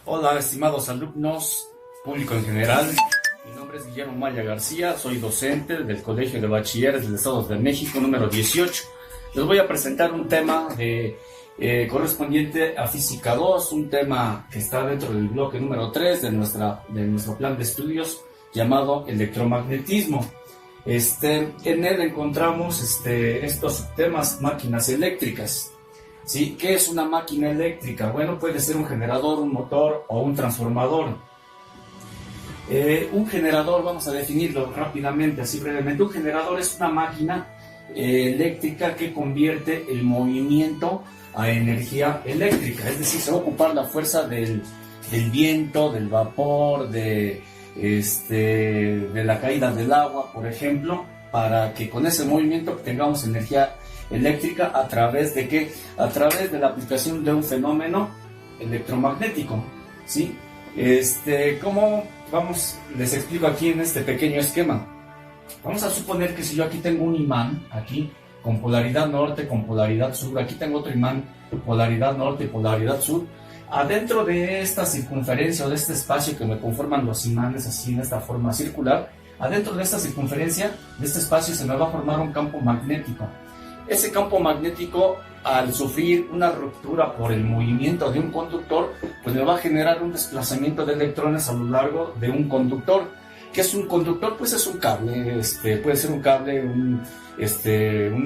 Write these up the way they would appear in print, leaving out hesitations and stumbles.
Hola, estimados alumnos, público en general. Mi nombre es Guillermo Maya García, soy docente del Colegio de Bachilleres del Estado de México, número 18. Les voy a presentar un tema correspondiente a Física 2, un tema que está dentro del bloque número 3 de nuestro plan de estudios llamado electromagnetismo. En él encontramos estos temas: máquinas eléctricas. ¿Sí? ¿Qué es una máquina eléctrica? Bueno, puede ser un generador, un motor o un transformador. Un generador, vamos a definirlo rápidamente, así brevemente. Un generador es una máquina eléctrica que convierte el movimiento a energía eléctrica. Es decir, se va a ocupar la fuerza del viento, del vapor, de la caída del agua, por ejemplo, para que con ese movimiento tengamos energía eléctrica. ¿A través de qué? A través de la aplicación de un fenómeno electromagnético, ¿sí? ¿Cómo vamos? Les explico aquí en este pequeño esquema. Vamos a suponer que si yo aquí tengo un imán, aquí, con polaridad norte, con polaridad sur, aquí tengo otro imán, polaridad norte y polaridad sur, adentro de esta circunferencia o de este espacio que me conforman los imanes, así en esta forma circular, adentro de esta circunferencia, de este espacio, se me va a formar un campo magnético. Ese campo magnético, al sufrir una ruptura por el movimiento de un conductor, pues me va a generar un desplazamiento de electrones a lo largo de un conductor. ¿Qué es un conductor? Pues es un cable, puede ser un cable, un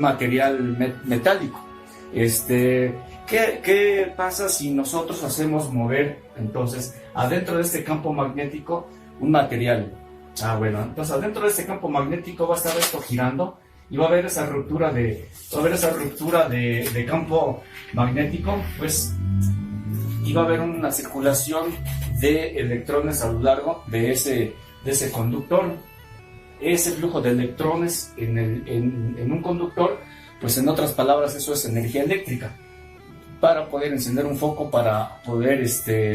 material metálico. ¿Qué pasa si nosotros hacemos mover, entonces, adentro de este campo magnético un material? Bueno, entonces adentro de este campo magnético va a estar esto girando, y va a haber esa ruptura de campo magnético, pues, y va a haber una circulación de electrones a lo largo de ese conductor. Ese flujo de electrones en un conductor, pues en otras palabras, eso es energía eléctrica. Para poder encender un foco, para poder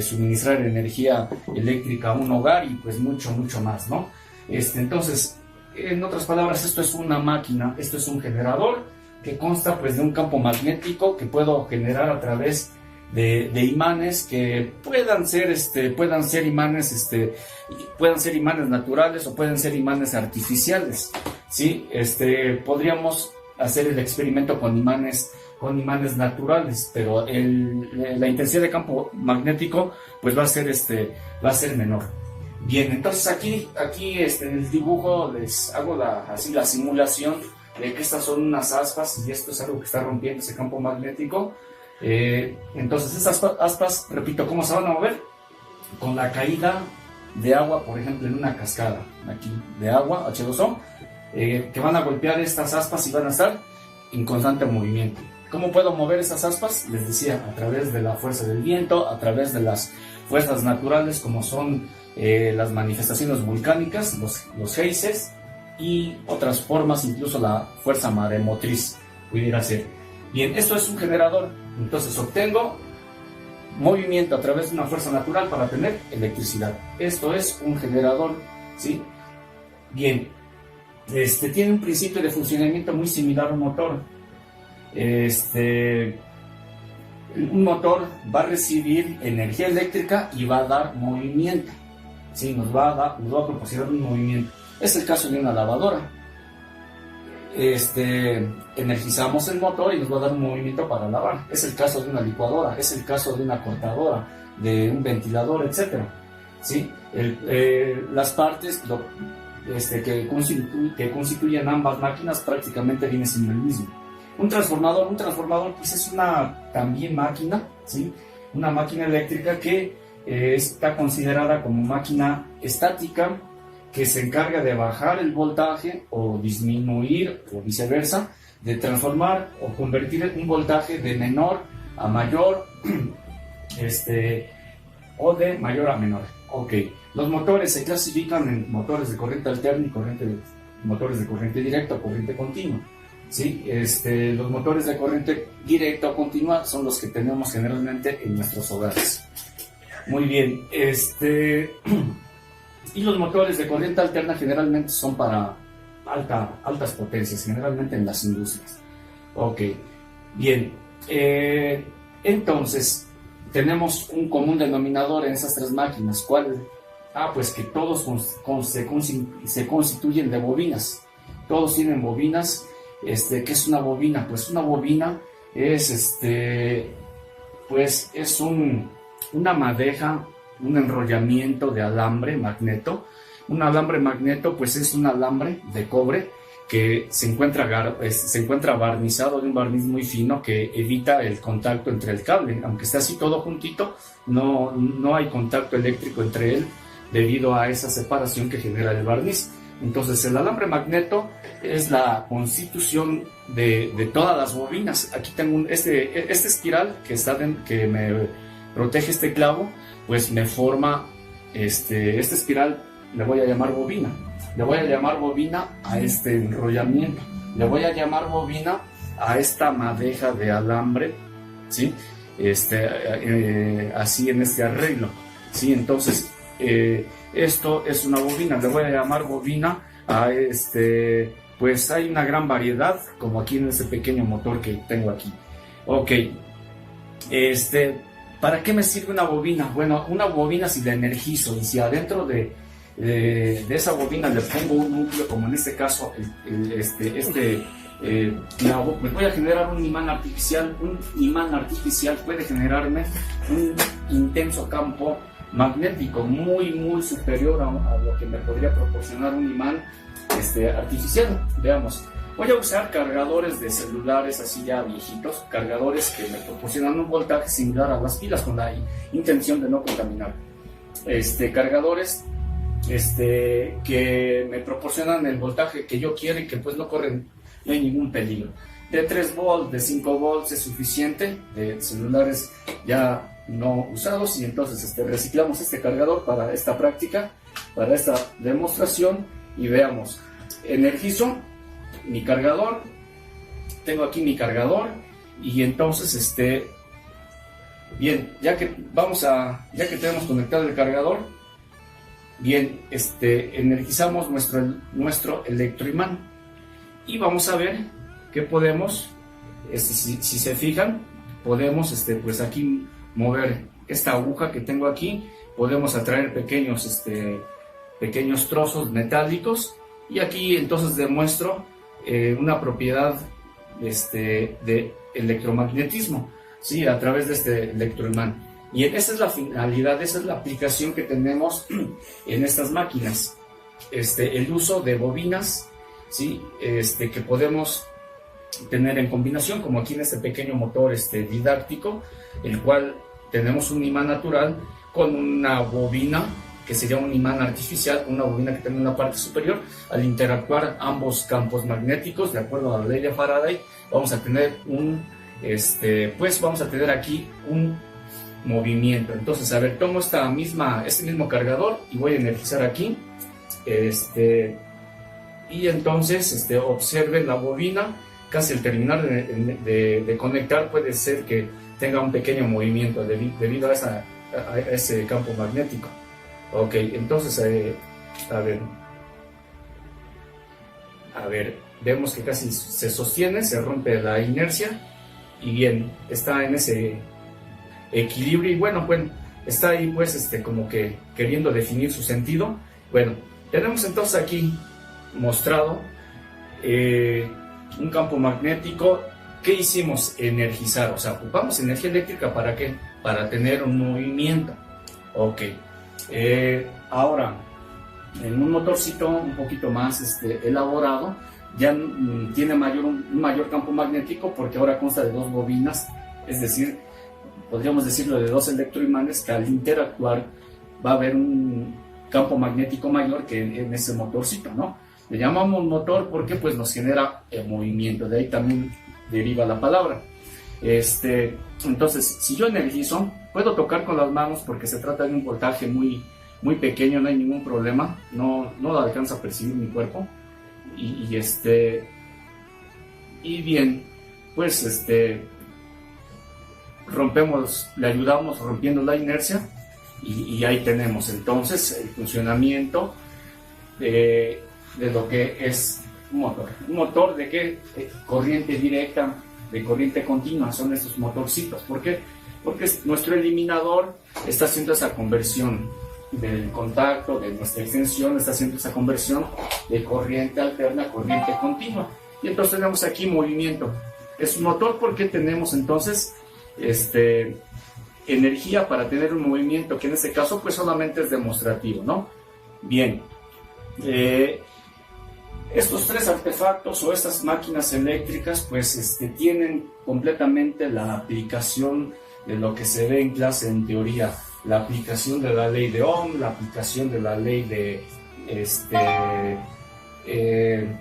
suministrar energía eléctrica a un hogar y pues mucho más, ¿no? Entonces, en otras palabras, esto es una máquina, esto es un generador que consta pues de un campo magnético que puedo generar a través de imanes que puedan ser imanes naturales o pueden ser imanes artificiales, ¿sí? Podríamos hacer el experimento con imanes naturales, pero la intensidad de campo magnético pues va a ser menor. Bien, entonces aquí en el dibujo les hago la simulación de que estas son unas aspas y esto es algo que está rompiendo ese campo magnético. Entonces estas aspas, repito, ¿cómo se van a mover? Con la caída de agua, por ejemplo, en una cascada aquí de agua, H2O, que van a golpear estas aspas y van a estar en constante movimiento. ¿Cómo puedo mover esas aspas? Les decía, a través de la fuerza del viento, a través de las fuerzas naturales como son las manifestaciones volcánicas, los geysers y otras formas, incluso la fuerza maremotriz pudiera ser. Bien, esto es un generador, entonces obtengo movimiento a través de una fuerza natural para tener electricidad. Esto es un generador, ¿sí? Bien, tiene un principio de funcionamiento muy similar a un motor. Un motor va a recibir energía eléctrica y va a dar movimiento, ¿sí? Nos va a proporcionar un movimiento. Es el caso de una lavadora. Energizamos el motor y nos va a dar un movimiento para lavar. Es el caso de una licuadora, es el caso de una cortadora, de un ventilador, etc. ¿Sí? Las partes que constituyen ambas máquinas prácticamente vienen siendo el mismo. Un transformador pues es también máquina, ¿sí? Una máquina eléctrica que está considerada como máquina estática, que se encarga de bajar el voltaje o disminuir o viceversa, de transformar o convertir un voltaje de menor a mayor, o de mayor a menor. Ok, los motores se clasifican en motores de corriente alterna y motores de corriente directa o corriente continua. ¿Sí? Los motores de corriente directa o continua son los que tenemos generalmente en nuestros hogares. Muy bien, y los motores de corriente alterna generalmente son para altas potencias, generalmente en las industrias. Ok, bien, entonces tenemos un común denominador en esas tres máquinas. ¿Cuál? Pues que todos se constituyen de bobinas. Todos tienen bobinas. ¿Qué es una bobina? Pues una bobina es, pues es una madeja, un enrollamiento de alambre magneto. Un alambre magneto, pues es un alambre de cobre que se encuentra barnizado de un barniz muy fino que evita el contacto entre el cable. Aunque esté así todo juntito, no hay contacto eléctrico entre él debido a esa separación que genera el barniz. Entonces el alambre magneto es la constitución de todas las bobinas. Aquí tengo este espiral que me protege este clavo, pues me forma este espiral. Le voy a llamar bobina. Le voy a llamar bobina a este enrollamiento. Le voy a llamar bobina a esta madeja de alambre, ¿sí? Así en este arreglo, ¿sí? Entonces, esto es una bobina. Le voy a llamar bobina a pues hay una gran variedad, como aquí en este pequeño motor que tengo aquí. Ok. ¿Para qué me sirve una bobina? Bueno, una bobina, si la energizo y si adentro de esa bobina le pongo un núcleo, como en este caso clavo, me voy a generar un imán artificial. Un imán artificial puede generarme un intenso campo magnético muy superior a lo que me podría proporcionar un imán artificial. Veamos, voy a usar cargadores de celulares así ya viejitos, cargadores que me proporcionan un voltaje similar a las pilas con la intención de no contaminar. Cargadores que me proporcionan el voltaje que yo quiero y que pues no hay ningún peligro. De 3 volts, de 5 volts es suficiente, de celulares ya no usados, y entonces reciclamos este cargador para esta práctica, para esta demostración, y veamos. Energizo mi cargador, tengo aquí mi cargador, y entonces bien, ya que tenemos conectado el cargador, bien, energizamos nuestro electroimán y vamos a ver que podemos, si se fijan, podemos pues aquí mover esta aguja que tengo aquí, podemos atraer pequeños trozos metálicos, y aquí entonces demuestro una propiedad de electromagnetismo, ¿sí? A través de este electroimán. Y esa es la finalidad, esa es la aplicación que tenemos en estas máquinas. El uso de bobinas, ¿sí? Que podemos tener en combinación, como aquí en este pequeño motor didáctico, el cual tenemos un imán natural con una bobina que sería un imán artificial, una bobina que tiene una parte superior. Al interactuar ambos campos magnéticos, de acuerdo a la ley de Faraday, vamos a tener aquí un movimiento. Entonces, a ver, tomo este mismo cargador y voy a energizar aquí, y entonces observen la bobina. Casi al terminar de conectar, puede ser que tenga un pequeño movimiento debido a ese campo magnético. Ok, entonces a ver, vemos que casi se sostiene, se rompe la inercia, y bien, está en ese equilibrio, y bueno, está ahí pues como que queriendo definir su sentido. Bueno, tenemos entonces aquí mostrado un campo magnético. ¿Qué hicimos? Energizar, o sea, ocupamos energía eléctrica. ¿Para qué? Para tener un movimiento. Ok, ahora en un motorcito un poquito más elaborado, ya tiene un mayor campo magnético, porque ahora consta de 2 bobinas, es decir, podríamos decirlo de 2 electroimanes, que al interactuar va a haber un campo magnético mayor que en ese motorcito, ¿no? Le llamamos motor porque pues nos genera el movimiento, de ahí también deriva la palabra. Entonces, si yo energizo, puedo tocar con las manos porque se trata de un voltaje muy pequeño, no hay ningún problema, no lo alcanza a percibir mi cuerpo, y bien, pues le ayudamos rompiendo la inercia, y ahí tenemos entonces el funcionamiento de lo que es un motor. ¿Un motor de qué? Corriente directa, de corriente continua, son estos motorcitos. ¿Por qué? porque nuestro eliminador está haciendo esa conversión del contacto, de nuestra extensión, está haciendo esa conversión de corriente alterna a corriente continua. Y entonces tenemos aquí movimiento. Es un motor porque tenemos entonces energía para tener un movimiento que en este caso pues solamente es demostrativo, ¿no? Bien, estos tres artefactos o estas máquinas eléctricas pues tienen completamente la aplicación de lo que se ve en clase en teoría, la aplicación de la ley de Ohm, la aplicación de la ley de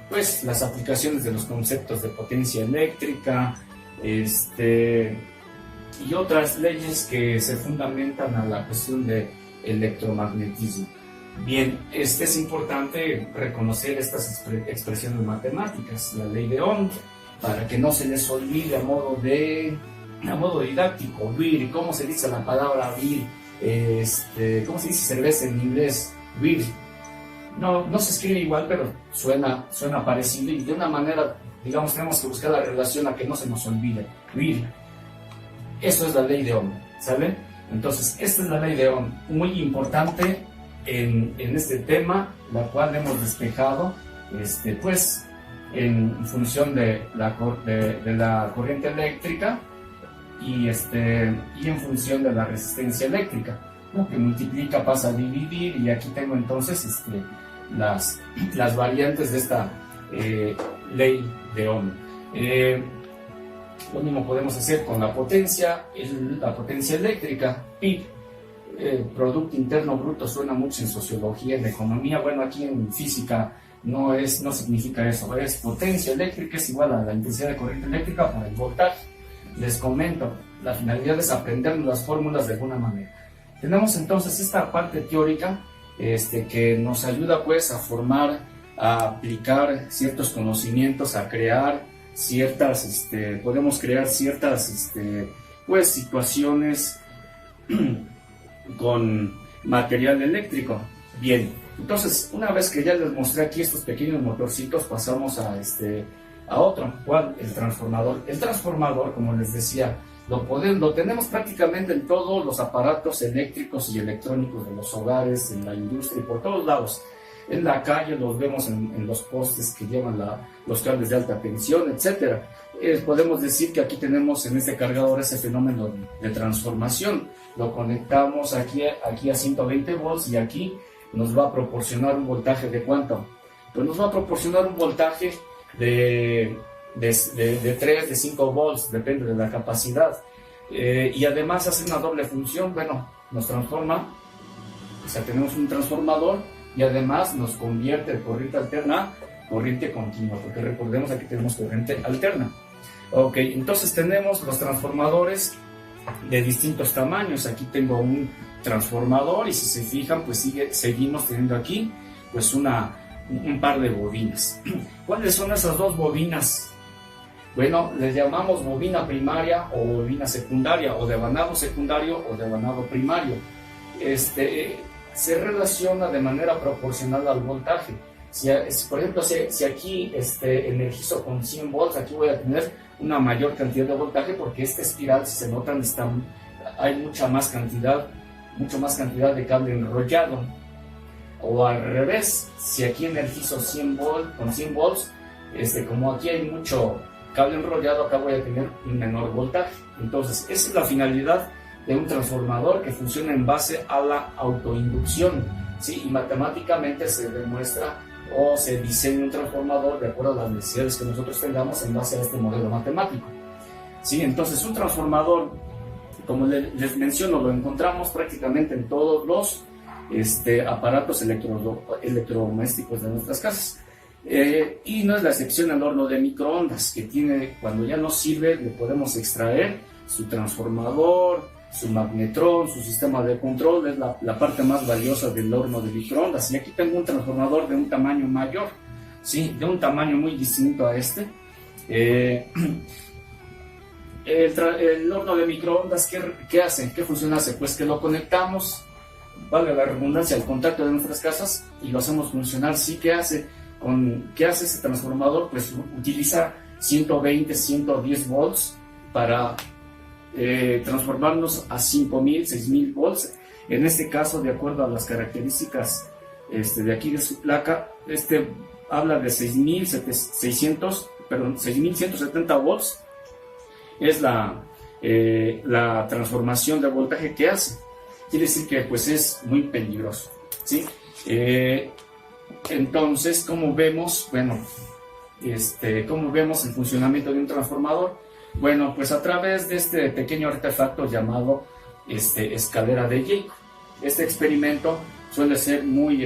pues las aplicaciones de los conceptos de potencia eléctrica, y otras leyes que se fundamentan a la cuestión de electromagnetismo. Bien, es importante reconocer estas expresiones matemáticas, la ley de Ohm, para que no se les olvide a modo didáctico. Beer, ¿cómo se dice la palabra beer? ¿Cómo se dice cerveza en inglés? Beer. No se escribe igual, pero suena parecido, y de una manera, digamos, tenemos que buscar la relación a que no se nos olvide. Beer. Eso es la ley de Ohm, ¿sale? Entonces, esta es la ley de Ohm, muy importante en este tema, la cual hemos despejado, pues, en función de la corriente eléctrica y en función de la resistencia eléctrica, ¿no? Que multiplica, pasa a dividir, y aquí tengo entonces las variantes de esta ley de Ohm. Lo mismo podemos hacer con la potencia eléctrica, PIB, Producto Interno Bruto, suena mucho en sociología, en economía. Bueno, aquí en física no significa eso, es potencia eléctrica es igual a la intensidad de corriente eléctrica por el voltaje. Les comento, la finalidad es aprendernos las fórmulas de alguna manera. Tenemos entonces esta parte teórica que nos ayuda pues a formar, a aplicar ciertos conocimientos, a crear podemos crear ciertas pues situaciones con material eléctrico. Bien, entonces una vez que ya les mostré aquí estos pequeños motorcitos, pasamos a otro. ¿Cuál? El transformador. El transformador, como les decía, lo tenemos prácticamente en todos los aparatos eléctricos y electrónicos de los hogares, en la industria y por todos lados. En la calle los vemos en los postes que llevan los cables de alta tensión, etc. Podemos decir que aquí tenemos en este cargador ese fenómeno de transformación. Lo conectamos aquí a 120 volts y aquí nos va a proporcionar un voltaje ¿de cuánto? Pues nos va a proporcionar un voltaje de 3, de 5 volts, depende de la capacidad. Y además hace una doble función, bueno, nos transforma, o sea, tenemos un transformador y además nos convierte de corriente alterna a corriente continua, porque recordemos aquí tenemos corriente alterna. Ok, entonces tenemos los transformadores de distintos tamaños. Aquí tengo un transformador y si se fijan, pues seguimos teniendo aquí pues un par de bobinas. ¿Cuáles son esas dos bobinas? Bueno, les llamamos bobina primaria o bobina secundaria, o devanado secundario o devanado primario. Se relaciona de manera proporcional al voltaje. Por ejemplo, si aquí energizo con 100 volts, aquí voy a tener una mayor cantidad de voltaje, porque esta espiral, si se notan, hay mucho más cantidad de cable enrollado. O al revés, si aquí energizo 100 volts, con 100 volts, como aquí hay mucho cable enrollado, acá voy a tener un menor voltaje. Entonces, esa es la finalidad de un transformador, que funciona en base a la autoinducción, ¿sí? Y matemáticamente se demuestra o se diseña un transformador de acuerdo a las necesidades que nosotros tengamos en base a este modelo matemático, ¿sí? Entonces, un transformador, como les menciono, lo encontramos prácticamente en todos los aparatos electrodomésticos de nuestras casas. Y no es la excepción el horno de microondas, que tiene, cuando ya no sirve, le podemos extraer su transformador, su magnetrón, su sistema de control. Es la parte más valiosa del horno de microondas. Y aquí tengo un transformador de un tamaño mayor, ¿sí? De un tamaño muy distinto a este. El horno de microondas, ¿qué hace? ¿Qué función hace? Pues que lo conectamos, valga la redundancia, al contacto de nuestras casas y lo hacemos funcionar. ¿Sí? ¿Qué hace ese transformador? Pues utiliza 120, 110 volts para transformarnos a 5000, 6000 volts. En este caso, de acuerdo a las características de aquí de su placa, habla de 6170 volts. Es la transformación de voltaje que hace. Quiere decir que pues es muy peligroso, ¿sí? Entonces, como vemos, bueno, ¿cómo vemos el funcionamiento de un transformador? Bueno, pues a través de este pequeño artefacto llamado escalera de Jacob. Este experimento suele ser muy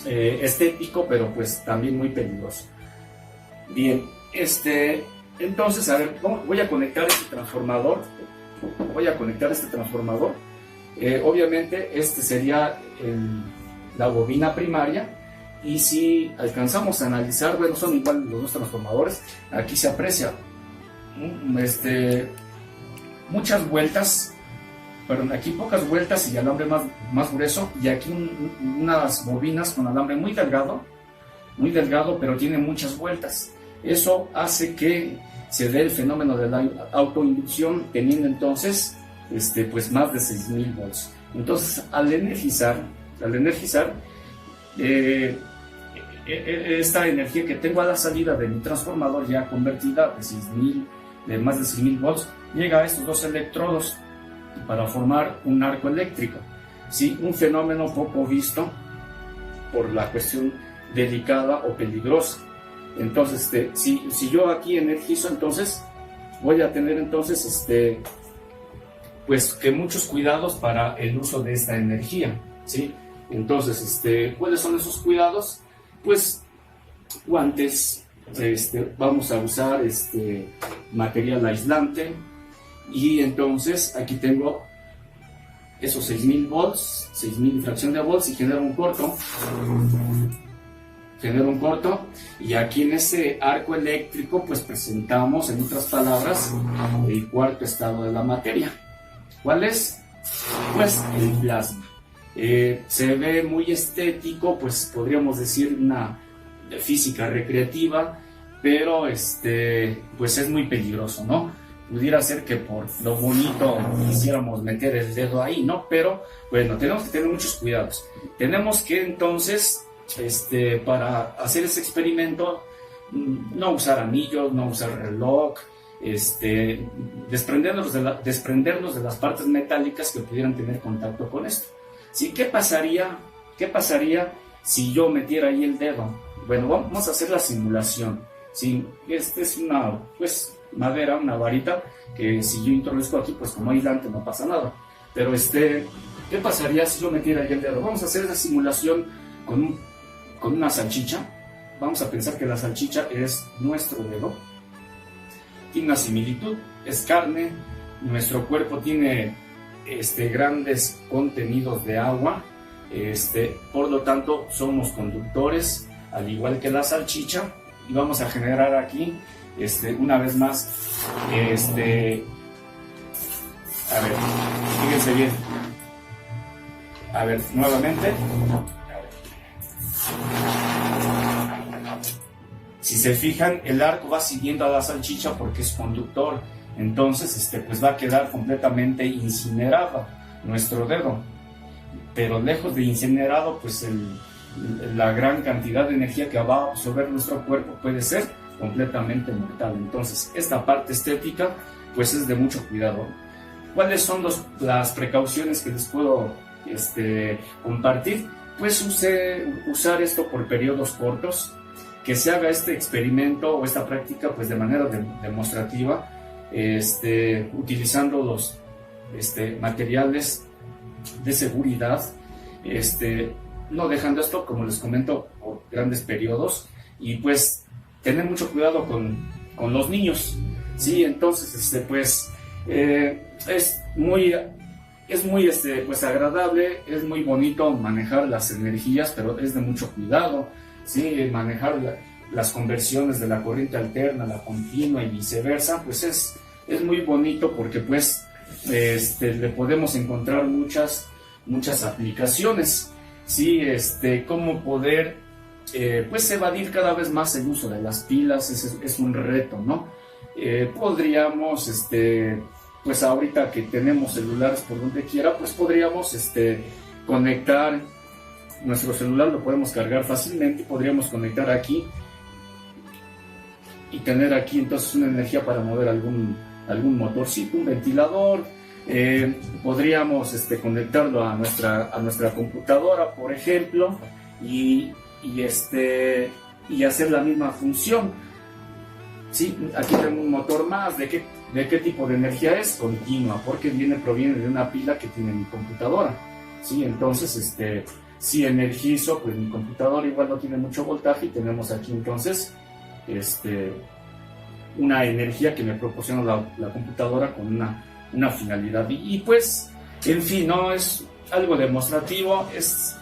estético, pero pues también muy peligroso. Bien, entonces, a ver, voy a conectar este transformador. Obviamente, sería la bobina primaria. Y si alcanzamos a analizar, bueno, son igual los dos transformadores. Aquí se aprecia muchas vueltas, perdón, aquí pocas vueltas y alambre más grueso, y aquí unas bobinas con alambre muy delgado, pero tiene muchas vueltas. Eso hace que se dé el fenómeno de la autoinducción, teniendo entonces pues más de 6000 volts. Entonces, al energizar esta energía que tengo a la salida de mi transformador, ya convertida de más de 6000 volts, llega a estos dos electrodos para formar un arco eléctrico. ¿Sí? Un fenómeno poco visto por la cuestión delicada o peligrosa. Entonces, si yo aquí energizo, entonces voy a tener entonces pues que muchos cuidados para el uso de esta energía, ¿sí? Entonces, ¿cuáles son esos cuidados? Pues guantes, vamos a usar material aislante, y entonces aquí tengo esos 6000 volts, 6000 y fracción de volts, y genero un corto, y aquí en ese arco eléctrico pues presentamos, en otras palabras, el cuarto estado de la materia. ¿Cuál es? Pues el plasma. Se ve muy estético, pues podríamos decir una física recreativa, pero pues es muy peligroso, ¿no? Pudiera ser que por lo bonito quisiéramos meter el dedo ahí, ¿no? Pero bueno, tenemos que tener muchos cuidados. Tenemos que entonces, para hacer ese experimento, no usar anillos, no usar reloj, desprendernos de las partes metálicas que pudieran tener contacto con esto. ¿Sí? ¿Qué pasaría si yo metiera ahí el dedo? Bueno, vamos a hacer la simulación. ¿Sí? Es una madera, una varita, que si yo introduzco aquí, pues como aislante no pasa nada. Pero ¿qué pasaría si yo metiera ahí el dedo? Vamos a hacer esa simulación con una salchicha. Vamos a pensar que la salchicha es nuestro dedo. Tiene una similitud, es carne. Nuestro cuerpo tiene grandes contenidos de agua, por lo tanto somos conductores, al igual que la salchicha, y vamos a generar aquí, una vez más, a ver, fíjense bien, a ver, nuevamente, si se fijan, el arco va siguiendo a la salchicha porque es conductor. Entonces, pues va a quedar completamente incinerado nuestro dedo. Pero lejos de incinerado, pues la gran cantidad de energía que va a absorber nuestro cuerpo puede ser completamente mortal. Entonces, esta parte estética, pues es de mucho cuidado. ¿Cuáles son las precauciones que les puedo compartir? Pues usar esto por periodos cortos, que se haga este experimento o esta práctica pues de manera demostrativa, utilizando los materiales de seguridad, no dejando esto, como les comento, por grandes periodos, y pues tener mucho cuidado con los niños, ¿sí? Entonces, pues es muy pues agradable, es muy bonito manejar las energías, pero es de mucho cuidado, ¿sí? Manejar las conversiones de la corriente alterna a la continua y viceversa, pues es muy bonito porque pues le podemos encontrar muchas aplicaciones, ¿sí? Cómo poder pues evadir cada vez más el uso de las pilas es un reto, ¿no? podríamos, pues ahorita que tenemos celulares por donde quiera, pues podríamos conectar nuestro celular, lo podemos cargar fácilmente, podríamos conectar aquí y tener aquí entonces una energía para mover algún motorcito, un ventilador. Podríamos conectarlo a nuestra computadora, por ejemplo, y hacer la misma función. ¿Sí? Aquí tengo un motor más. ¿De qué tipo de energía es? Continua, porque proviene de una pila que tiene mi computadora. ¿Sí? Entonces, si energizo, pues mi computadora igual no tiene mucho voltaje y tenemos aquí entonces una energía que me proporciona la computadora con una finalidad. Y pues, en fin, no es algo demostrativo, es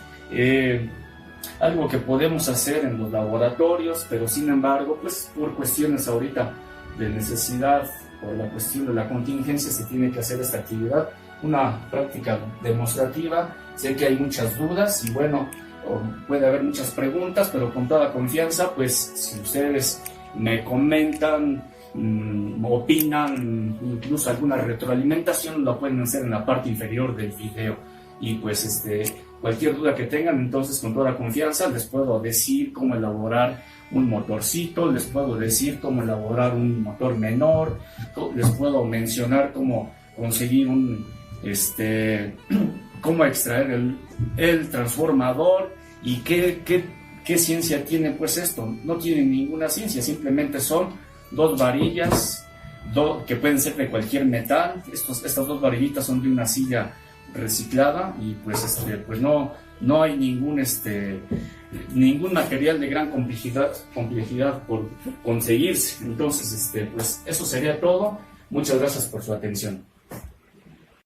algo que podemos hacer en los laboratorios, pero sin embargo, pues por cuestiones ahorita de necesidad, por la cuestión de la contingencia, se tiene que hacer esta actividad, una práctica demostrativa. Sé que hay muchas dudas y bueno, puede haber muchas preguntas, pero con toda confianza, pues si ustedes me comentan, opinan, incluso alguna retroalimentación, lo pueden hacer en la parte inferior del video. Y pues cualquier duda que tengan, entonces con toda confianza les puedo decir cómo elaborar un motorcito, les puedo decir cómo elaborar un motor menor, les puedo mencionar cómo conseguir cómo extraer el transformador y qué ciencia tiene pues esto. No tiene ninguna ciencia, simplemente son dos varillas que pueden ser de cualquier metal. Estas dos varillitas son de una silla reciclada y pues no hay ningún material de gran complejidad por conseguirse. Entonces pues eso sería todo. Muchas gracias por su atención.